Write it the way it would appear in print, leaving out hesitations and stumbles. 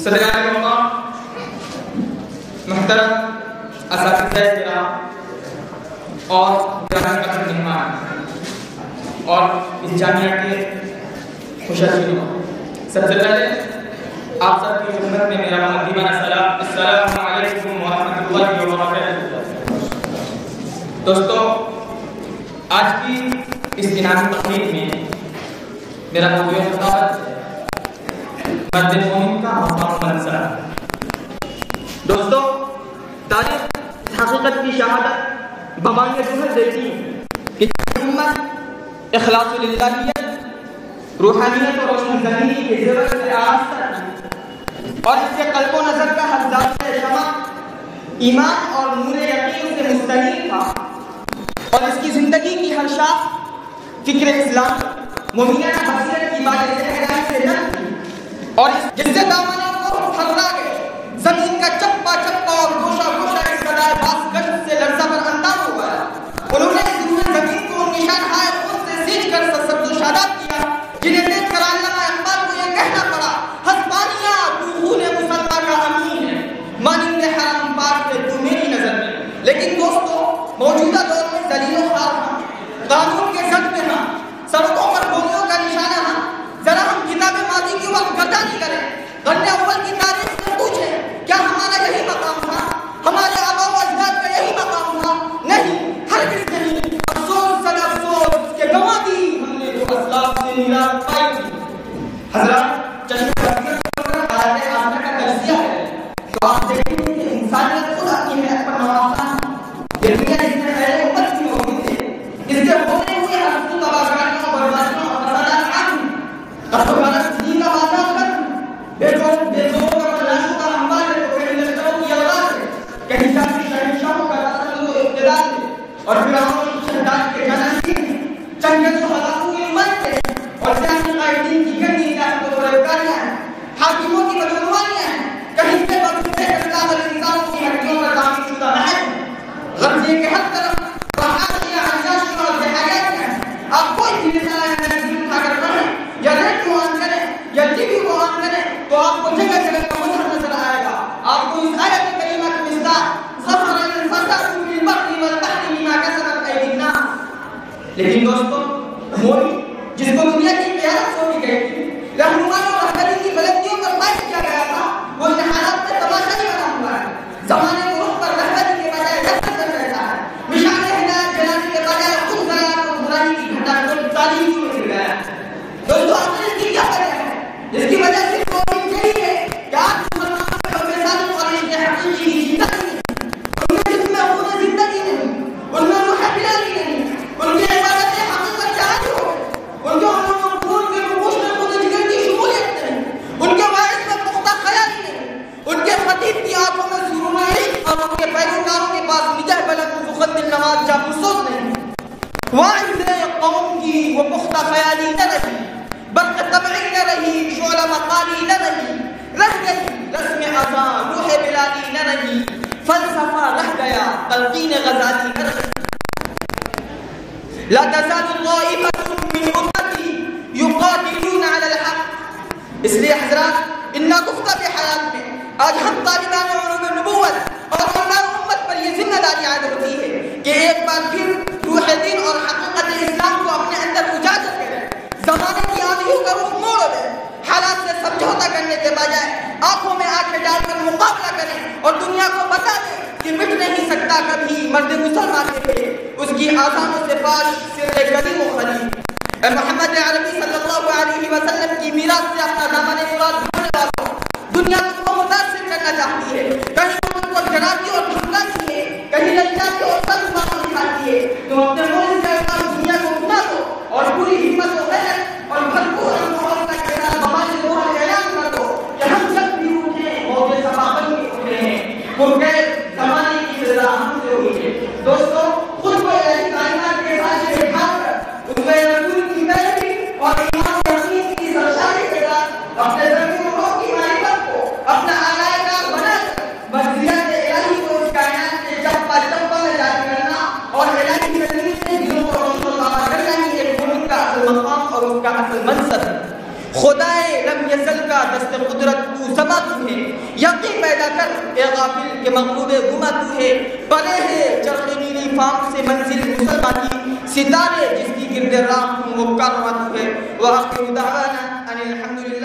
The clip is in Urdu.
صدر اعظم محترم اساتذہ کرام اور گرامی قدر مہمان اور اس جامعہ کے مشرفین، سب سے پہلے آپ سب کی خدمت میں میرا مقدمہ سلام، السلام علیکم ورحمۃ اللہ وبرکاتہ۔ دوستو، آج کی اس انعامی تقریب میں میرا موضوع خطابت مرد مومن کا مقام منصب۔ دوستو، تاریخ حقیقت کی شہادت بمانِ ظہر دیتی کہ امت اخلاص للہیت، روحانیت اور روشن زمینی کے زیور سے آراستہ اور اس کے قلب و نظر کا حضرات شمع ایمان اور نور یقین سے مستنیر تھا، اور اس کی زندگی کی ہر شاخ فکر اسلام مومنانہ بصیرت کی بات سے جنگ تھی، اور جس سے دامنوں کو پھرلا گئے زمین کا چپا چپا اور گوشہ گوشہ اس صدائے باس گشت سے لرزہ پر انداز ہو گیا۔ انہوں نے اس روح زمین کو نشان ہائے خود سے سینچ کر سبز و شاداب کیا، جنہیں دیکھ کر علامہ اقبال کو یہ کہنا پڑا، ہسپانیہ تو خون مسلمہ کا امین ہے، مانند حرم پاک میں تو میری نظر میں۔ لیکن دوستو، موجودہ دور میں ذلیل و خوار ہاں، قانون کے زد میں ہاں، سڑکوں پر گولیوں کا نشانہ ہاں، ذرا ہم کتاب ماضی کی وقت گردانی کریں، قرن اول کی تاریخ سے پوچھیں، کیا ہمارا یہی مقام تھا؟ ہمارے آبا و اجداد کا یہی مقام تھا؟ نہیں، ہرگز نہیں۔ افسوس صد افسوس کہ گنوا دی ہم نے جو اسلاف سے میراث پائی تھی۔ حضرات، چشم بصیرت حالات آخرت کا تجزیہ ہے تو آپ دیکھیں گے کہ انسانیت خود اپنی حیات پر نوازا ہے۔ یہ دنیا جس میں پہلے امت کی موجود ہے، اس کے ہوتے ہوئے حسن تباہکاریوں اور بربادیوں اور فسادات عام قتل و غارت دین کا بازار کر بے زور کا تلاشوں کا ہموار ہے، تو کہیں لشکروں کی آواز ہے، کہیں شاہی شہنشاہوں کا رسل و اقتدار ہے، اور فرعون کی شہداد کے جانشین ہیں، چنگیز و ہلاکوں کی امت ہے، اور سیاسی قائدین کی گندی سیاست و فریبکاریاں ہیں، حاکموں کی بدعنوانیاں ہیں، کہیں سے بغیر کردار انسانوں کی ہڈیوں پر تعمیر شدہ محل ہے، غرض یہ کہ ہر طرف راحتیاں عیاشیاں اور بے-حیائیاں ہیں۔ آپ کوئی بھی رسالہ نظیر اٹھا کر پڑھیں یا ریڈیو آن کریں یا ٹی وی کو آن کریں تو آپ کو جگہ جگہ کا مظہر نظر آئے گا۔ آپ کو اس آیت کریمہ کی مصداق ظہر الفساد فی البر والبحر بما کسبت ایدی الناس۔ لیکن دوستو، موری جس کو دنیا کی قیادت سونپی گئی تھی، رہنمائی اور رہبری کی بلندیوں پر فائز کیا گیا تھا، وہ ان حالات سے تماشا ہی بنا ہوا ہے۔ زمانے کے رخ پر رہبری کے بجائے رہبر کر رہتا ہے، مشعل ہدایت جلانے کے بجائے خود ضلالت اور برائی کی گھٹا کو تعلیم میں گر گیا ہے۔ دوستو، آخر اس کی کیا وجہ ہے؟ اس کی وجہ صرف یہی ہے کہ آج مسلمانوں کے حب ظالم اور عشق حقیقی کی شدت نہیں، ان کے جسم میں خون زندگی نہیں، ان میں روح بلالی نہیں، ان کی عبادت حقیقت جاری ہو، ان کے علوم و فنون کے رموز میں خود جگر کی شمولیت نہیں، ان کے واعظ میں پختہ خیالی نہیں، ان کے خطیب کی آنکھوں میں سرور عشق اور ان کے پیروکاروں کے پاس نجہ بلند مخدر نماز جاسوس نہیں۔ واعظ قوم کی وہ پختہ خیالی نہ رہی، برق طبعی نہ رہی، شعلہ مقالی نہ رہی، رہ گئی رسم اذان روح بلالی نہ رہی، فلسفہ رہ گیا تلقین غزالی نہ رہی۔ لا تزال طائفة من امتی یقاتلون علی الحق۔ اس لیے حضرات، انا گفتہ کے حیات میں آج ہم طالبان علوم نبوت اور علماء امت پر یہ ذمہ داری عائد ہوتی ہے کہ ایک بار پھر روح دین اور حقیقت اسلام کو اپنے اندر اجاگر کریں، زمانے کی آندھیوں کا رخ موڑ دیں، حالات سے سمجھوتا کرنے کے بجائے آنکھوں میں آنکھیں ڈال کر مقابلہ کریں اور دنیا کو بتا دیں کہ مٹ نہیں سکتا کبھی مرد مسلمان کے لیے اس کی آزانوں سے پاش سر قدیم و خلیل۔ اے محمد عربی صلی اللہ علیہ وسلم کی میراث سے اپنا دامن مراد بھرنے والوں، دنیا تم کو متاثر کرنا چاہتی ہے، کہیں تم کو جڑاتی اور دھمکاتی ہے، کہیں للچاتی اور سب باتیں دکھاتی ہے، تم اپنے ملک سے دنیا کو بنا دو اور پوری ہمت و غیرت اور بھرپور محبت کے ساتھ ہمارے ظہور اعلان کر دو کہ ہم جب بھی اٹھیں موج صباحت میں اٹھے ہیں، پرغیر زمانے کی سزا ہم سے ہوئی ہے۔ دوستو، خود کو الہی کائنات کے ساتھ بٹھا کر اس میں رسول کی پیروی اور ایمان و یقین کی سرشاری کے ساتھ اپنے زمین و روح کی معرفت کو اپنا آلائے کار بنا کر مرضیات الہی کو اس کائنات کے چپا چپا میں جاری کرنا اور الہی زمین سے دلوں کو روشن و تازہ کرنا ہی ایک ملک کا اصل مقام اور اس کا اصل منصب ہے۔ خدائے لم یزل کا دست قدرت تو سما تمہیں کر اے غافل کہ مغلوب گما تو ہے، پرے ہے چرخ نیلی فام سے منزل مسلمان کی، ستارے جس کی گرد راہ ہوں وہ کارواں تو ہے۔ وآخر دعوانا ان الحمد للہ